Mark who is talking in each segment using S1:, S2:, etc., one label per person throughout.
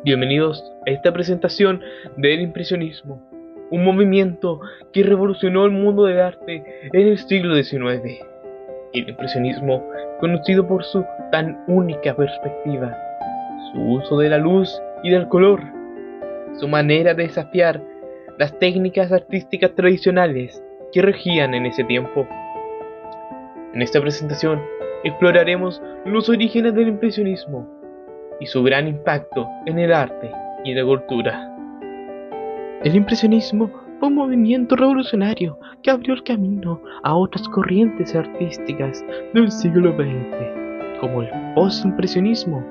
S1: Bienvenidos a esta presentación del impresionismo, un movimiento que revolucionó el mundo del arte en el siglo XIX. El impresionismo, conocido por su tan única perspectiva, su uso de la luz y del color, su manera de desafiar las técnicas artísticas tradicionales que regían en ese tiempo. En esta presentación exploraremos los orígenes del impresionismo y su gran impacto en el arte y la cultura. El impresionismo fue un movimiento revolucionario que abrió el camino a otras corrientes artísticas del siglo XX, como el postimpresionismo,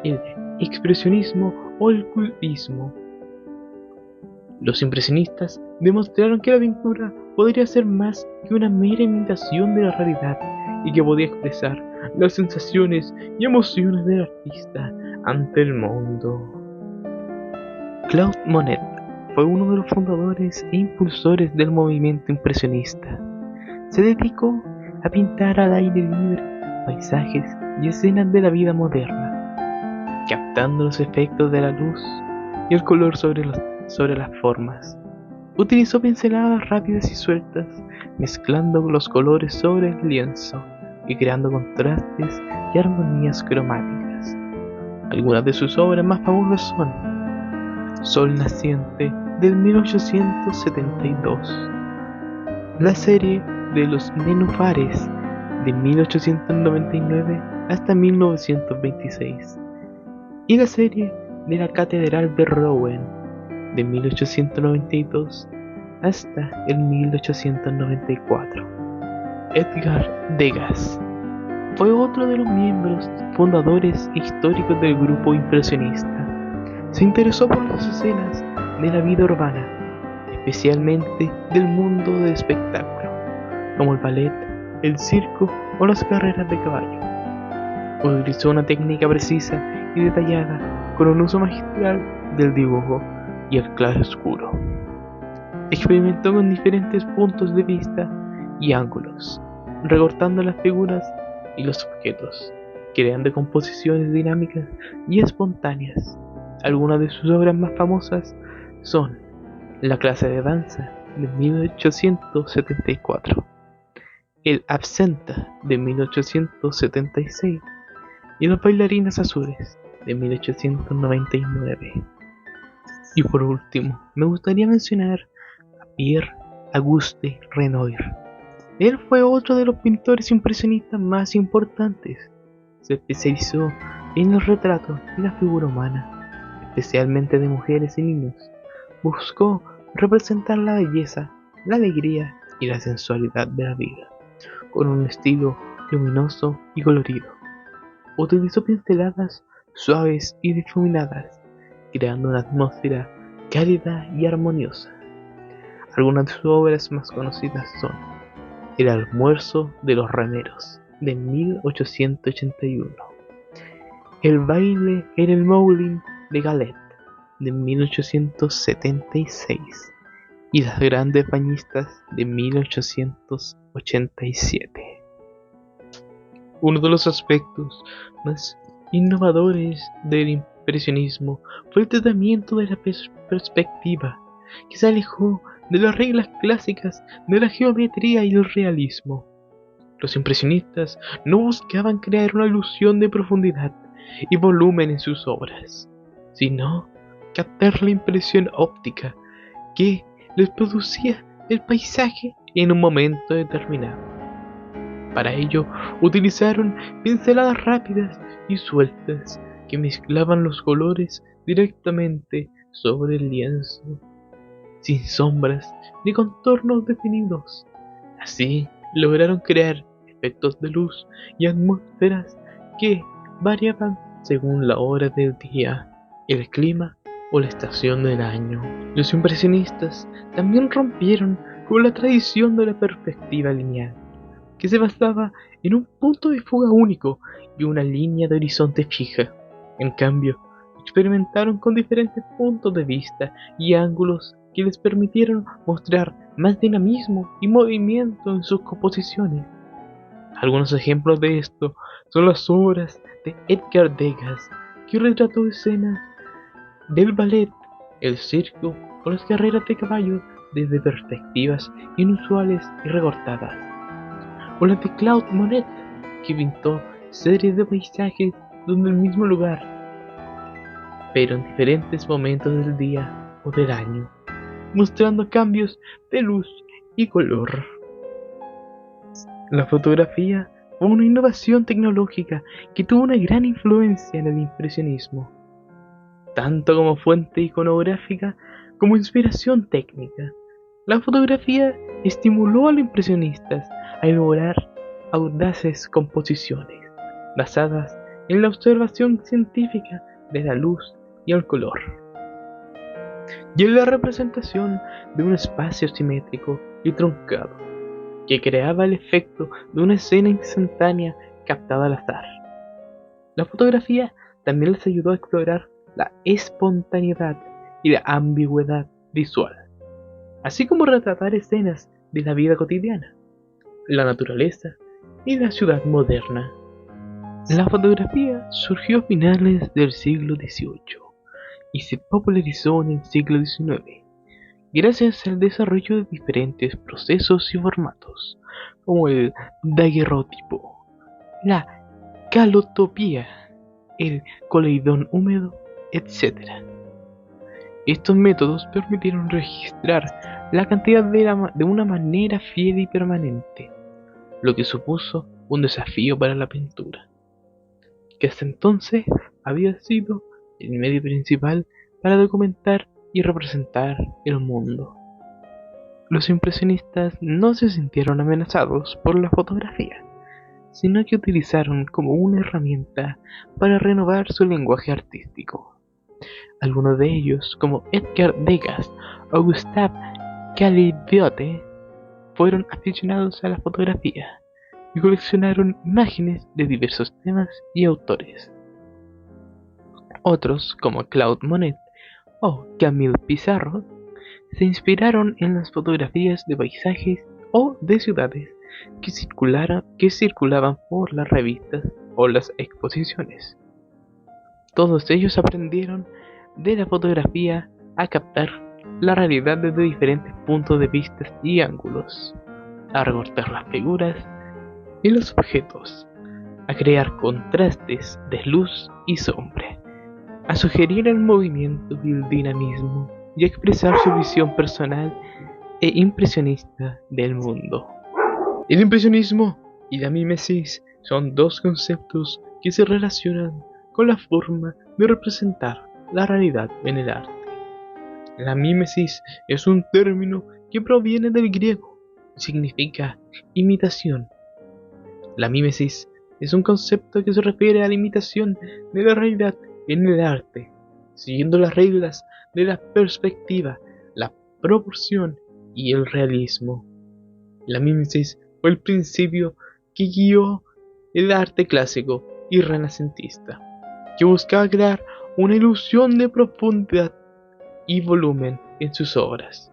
S1: el expresionismo o el cubismo. Los impresionistas demostraron que la pintura podría ser más que una mera imitación de la realidad y que podía expresar las sensaciones y emociones del artista ante el mundo. Claude Monet fue uno de los fundadores e impulsores del movimiento impresionista. Se dedicó a pintar al aire libre paisajes y escenas de la vida moderna, captando los efectos de la luz y el color sobre las formas. Utilizó pinceladas rápidas y sueltas, mezclando los colores sobre el lienzo y creando contrastes y armonías cromáticas. Algunas de sus obras más famosas son Sol naciente del 1872, la serie de los Nenúfares de 1899 hasta 1926 y la serie de la Catedral de Rouen de 1892 hasta el 1894. Edgar Degas fue otro de los miembros fundadores e históricos del grupo impresionista. Se interesó por las escenas de la vida urbana, especialmente del mundo del espectáculo, como el ballet, el circo o las carreras de caballo. Utilizó una técnica precisa y detallada con un uso magistral del dibujo y el claroscuro. Experimentó con diferentes puntos de vista y ángulos, recortando las figuras y los objetos, creando composiciones dinámicas y espontáneas. Algunas de sus obras más famosas son La clase de danza de 1874, El Absenta de 1876 y Las bailarinas azules de 1899. Y por último, me gustaría mencionar a Pierre-Auguste Renoir. Él fue otro de los pintores impresionistas más importantes. Se especializó en el retrato y la figura humana, especialmente de mujeres y niños. Buscó representar la belleza, la alegría y la sensualidad de la vida, con un estilo luminoso y colorido. Utilizó pinceladas suaves y difuminadas, creando una atmósfera cálida y armoniosa. Algunas de sus obras más conocidas son El almuerzo de los remeros de 1881, El baile en el Moulin de Galette de 1876 y Las grandes bañistas de 1887. Uno de los aspectos más innovadores del impresionismo fue el tratamiento de la perspectiva, que se alejó de las reglas clásicas de la geometría y el realismo. Los impresionistas no buscaban crear una ilusión de profundidad y volumen en sus obras, sino captar la impresión óptica que les producía el paisaje en un momento determinado. Para ello utilizaron pinceladas rápidas y sueltas que mezclaban los colores directamente sobre el lienzo, sin sombras ni contornos definidos. Así lograron crear efectos de luz y atmósferas que variaban según la hora del día, el clima o la estación del año. Los impresionistas también rompieron con la tradición de la perspectiva lineal, que se basaba en un punto de fuga único y una línea de horizonte fija. En cambio, experimentaron con diferentes puntos de vista y ángulos que les permitieron mostrar más dinamismo y movimiento en sus composiciones. Algunos ejemplos de esto son las obras de Edgar Degas, que retrató escenas del ballet, el circo o las carreras de caballo desde perspectivas inusuales y recortadas, o las de Claude Monet, que pintó series de paisajes donde el mismo lugar, pero en diferentes momentos del día o del año, mostrando cambios de luz y color. La fotografía fue una innovación tecnológica que tuvo una gran influencia en el impresionismo, tanto como fuente iconográfica como inspiración técnica. La fotografía estimuló a los impresionistas a elaborar audaces composiciones basadas en la observación científica de la luz y el color, y en la representación de un espacio simétrico y truncado, que creaba el efecto de una escena instantánea captada al azar. La fotografía también les ayudó a explorar la espontaneidad y la ambigüedad visual, así como retratar escenas de la vida cotidiana, la naturaleza y la ciudad moderna. La fotografía surgió a finales del siglo XVIII y se popularizó en el siglo XIX, gracias al desarrollo de diferentes procesos y formatos, como el daguerrotipo, la calotopía, el coleidón húmedo, etc. Estos métodos permitieron registrar la cantidad de una manera fiel y permanente, lo que supuso un desafío para la pintura, que hasta entonces había sido el medio principal para documentar y representar el mundo. Los impresionistas no se sintieron amenazados por la fotografía, sino que utilizaron como una herramienta para renovar su lenguaje artístico. Algunos de ellos, como Edgar Degas o Gustave Caillebotte, fueron aficionados a la fotografía y coleccionaron imágenes de diversos temas y autores. Otros, como Claude Monet o Camille Pissarro, se inspiraron en las fotografías de paisajes o de ciudades que circulaban por las revistas o las exposiciones. Todos ellos aprendieron de la fotografía a captar la realidad desde diferentes puntos de vista y ángulos, a recortar las figuras y los objetos, a crear contrastes de luz y sombra, a sugerir el movimiento y el dinamismo y a expresar su visión personal e impresionista del mundo. El impresionismo y la mímesis son dos conceptos que se relacionan con la forma de representar la realidad en el arte. La mímesis es un término que proviene del griego y significa imitación. La mímesis es un concepto que se refiere a la imitación de la realidad en el arte, siguiendo las reglas de la perspectiva, la proporción y el realismo. La mímesis fue el principio que guió el arte clásico y renacentista, que buscaba crear una ilusión de profundidad y volumen en sus obras.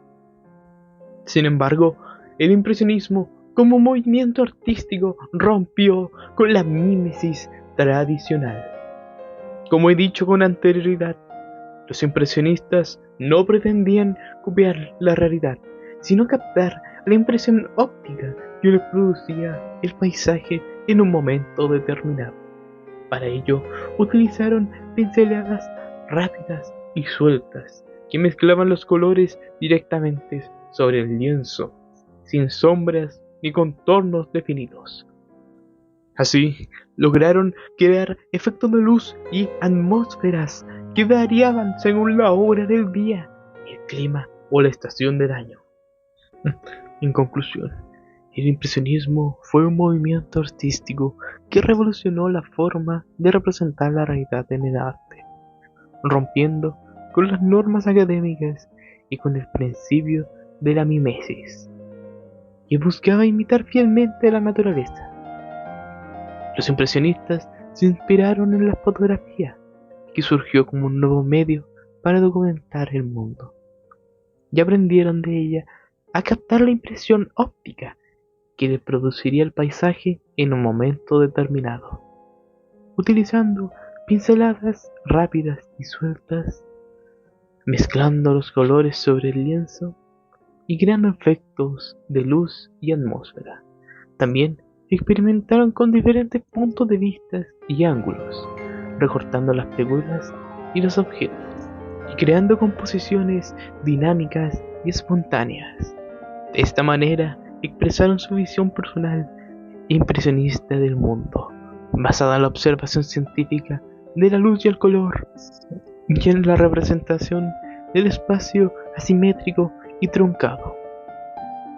S1: Sin embargo, el impresionismo como movimiento artístico rompió con la mímesis tradicional. Como he dicho con anterioridad, los impresionistas no pretendían copiar la realidad, sino captar la impresión óptica que les producía el paisaje en un momento determinado. Para ello, utilizaron pinceladas rápidas y sueltas que mezclaban los colores directamente sobre el lienzo, sin sombras ni contornos definidos. Así, lograron crear efectos de luz y atmósferas que variaban según la hora del día, el clima o la estación del año. En conclusión, el impresionismo fue un movimiento artístico que revolucionó la forma de representar la realidad en el arte, rompiendo con las normas académicas y con el principio de la mimesis, que buscaba imitar fielmente la naturaleza. Los impresionistas se inspiraron en la fotografía, que surgió como un nuevo medio para documentar el mundo, y aprendieron de ella a captar la impresión óptica que le produciría el paisaje en un momento determinado, utilizando pinceladas rápidas y sueltas mezclando los colores sobre el lienzo y creando efectos de luz y atmósfera. También experimentaron con diferentes puntos de vista y ángulos, recortando las figuras y los objetos, y creando composiciones dinámicas y espontáneas. De esta manera expresaron su visión personal e impresionista del mundo, basada en la observación científica de la luz y el color, y en la representación del espacio asimétrico y truncado.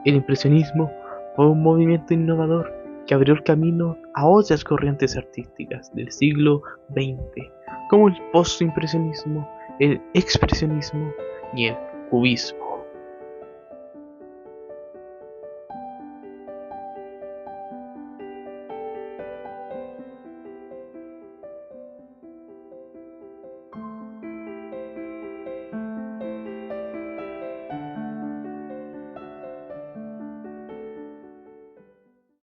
S1: El impresionismo fue un movimiento innovador que abrió el camino a otras corrientes artísticas del siglo XX, como el postimpresionismo, el expresionismo y el cubismo.